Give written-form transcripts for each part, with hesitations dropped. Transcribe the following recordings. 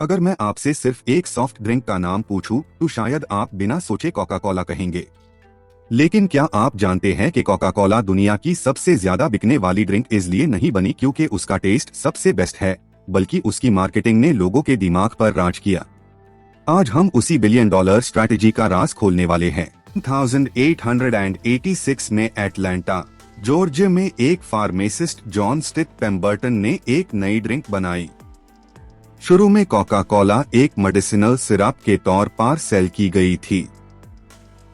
अगर मैं आपसे सिर्फ एक सॉफ्ट ड्रिंक का नाम पूछूं, तो शायद आप बिना सोचे कोका कोला कहेंगे। लेकिन क्या आप जानते हैं कि कोका कोला दुनिया की सबसे ज्यादा बिकने वाली ड्रिंक इसलिए नहीं बनी क्योंकि उसका टेस्ट सबसे बेस्ट है, बल्कि उसकी मार्केटिंग ने लोगों के दिमाग पर राज किया। आज हम उसी बिलियन डॉलर स्ट्रैटेजी का राज खोलने वाले हैं। 1886 में एटलांटा, जॉर्जिया में एक फार्मासिस्ट जॉन स्टिथ पेम्बर्टन ने एक नई ड्रिंक बनाई। शुरू में कोका कोला एक मेडिसिनल सिरप के तौर पर सेल की गई थी,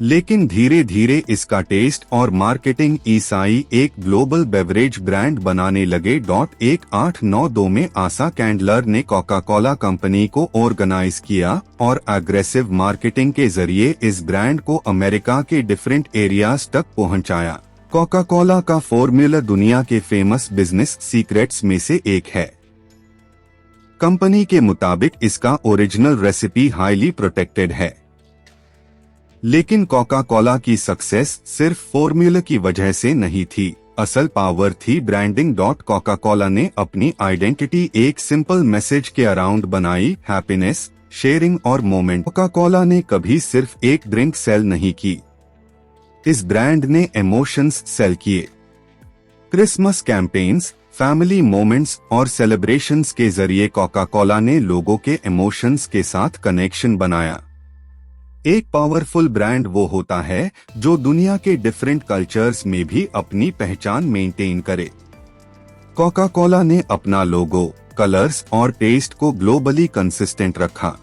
लेकिन धीरे धीरे इसका टेस्ट और मार्केटिंग ईसाई एक ग्लोबल बेवरेज ब्रांड बनाने लगे। 1892 में आसा कैंडलर ने कोका कोला कंपनी को ऑर्गेनाइज किया और अग्रेसिव मार्केटिंग के जरिए इस ब्रांड को अमेरिका के डिफरेंट एरियाज तक पहुंचाया। कोका कोला का फॉर्मूला दुनिया के फेमस बिजनेस सीक्रेट्स में से एक है। कंपनी के मुताबिक इसका ओरिजिनल रेसिपी हाईली प्रोटेक्टेड है, लेकिन कोका कोला की सक्सेस सिर्फ फॉर्मूला की वजह से नहीं थी, असल पावर थी ब्रांडिंग। कोका कोला ने अपनी आइडेंटिटी एक सिंपल मैसेज के अराउंड बनाई, हैप्पीनेस, शेयरिंग और मोमेंट। कोका कोला ने कभी सिर्फ एक ड्रिंक सेल नहीं की, इस ब्रांड ने इमोशंस सेल किए। क्रिसमस कैंपेन्स, फैमिली मोमेंट्स और सेलिब्रेशंस के जरिए कोका कोला ने लोगों के इमोशंस के साथ कनेक्शन बनाया। एक पावरफुल ब्रांड वो होता है जो दुनिया के डिफरेंट कल्चर्स में भी अपनी पहचान मेंटेन करे। कोका कोला ने अपना लोगो, कलर्स और टेस्ट को ग्लोबली कंसिस्टेंट रखा।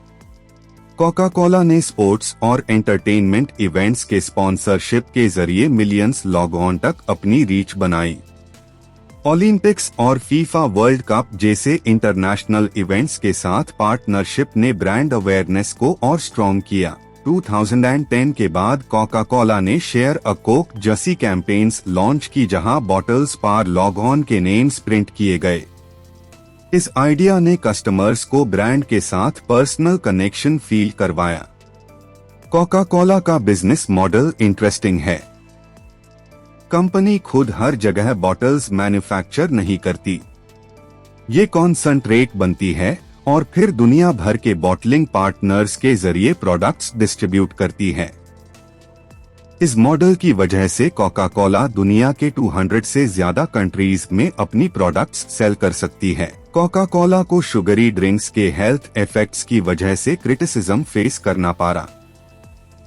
कोका कोला ने स्पोर्ट्स और एंटरटेनमेंट इवेंट्स के स्पॉन्सरशिप के जरिए मिलियंस लोगों तक अपनी रीच बनाई। ओलंपिक्स और फीफा वर्ल्ड कप जैसे इंटरनेशनल इवेंट्स के साथ पार्टनरशिप ने ब्रांड अवेयरनेस को और स्ट्रॉन्ग किया। 2010 के बाद कोका कोला ने शेयर अ कोक जैसी कैंपेन्स लॉन्च की, जहां बॉटल्स पर लॉग-ऑन के नेम्स प्रिंट किए गए। इस आइडिया ने कस्टमर्स को ब्रांड के साथ पर्सनल कनेक्शन फील करवाया। कोका कोला का बिजनेस मॉडल इंटरेस्टिंग है। कंपनी खुद हर जगह बॉटल्स मैन्युफैक्चर नहीं करती, ये कॉन्संट्रेट बनती है और फिर दुनिया भर के बॉटलिंग पार्टनर्स के जरिए प्रोडक्ट्स डिस्ट्रीब्यूट करती है। इस मॉडल की वजह से कोका कोला दुनिया के 200 से ज्यादा कंट्रीज में अपनी प्रोडक्ट्स सेल कर सकती है। कोका कोला को शुगरी ड्रिंक्स के हेल्थ इफेक्ट्स की वजह से क्रिटिसिज्म फेस करना पड़ा,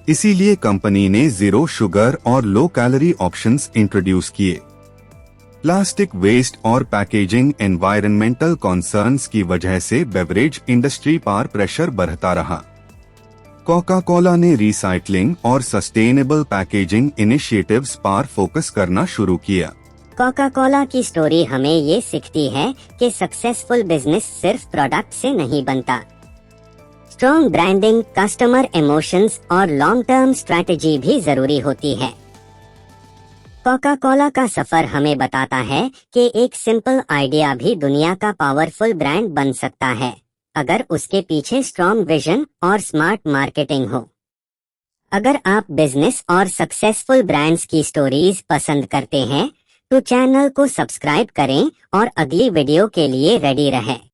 इसीलिए कंपनी ने जीरो शुगर और लो कैलोरी ऑप्शंस इंट्रोड्यूस किए। प्लास्टिक वेस्ट और पैकेजिंग एनवायरमेंटल कॉन्सर्न्स की वजह से बेवरेज इंडस्ट्री पर प्रेशर बढ़ता रहा। कोका कोला ने रिसाइकलिंग और सस्टेनेबल पैकेजिंग इनिशिएटिव्स पर फोकस करना शुरू किया। कोका कोला की स्टोरी हमें ये सिखाती है कि सक्सेसफुल बिजनेस सिर्फ प्रोडक्ट से नहीं बनता। स्ट्रॉन्ग ब्रांडिंग, कस्टमर इमोशंस और लॉन्ग टर्म स्ट्रैटेजी भी जरूरी होती है। कोका कोला का सफर हमें बताता है कि एक सिंपल आइडिया भी दुनिया का पावरफुल ब्रांड बन सकता है, अगर उसके पीछे स्ट्रॉन्ग विजन और स्मार्ट मार्केटिंग हो। अगर आप बिजनेस और सक्सेसफुल ब्रांड्स की स्टोरीज पसंद करते हैं, तो चैनल को सब्सक्राइब करें और अगली वीडियो के लिए रेडी रहें।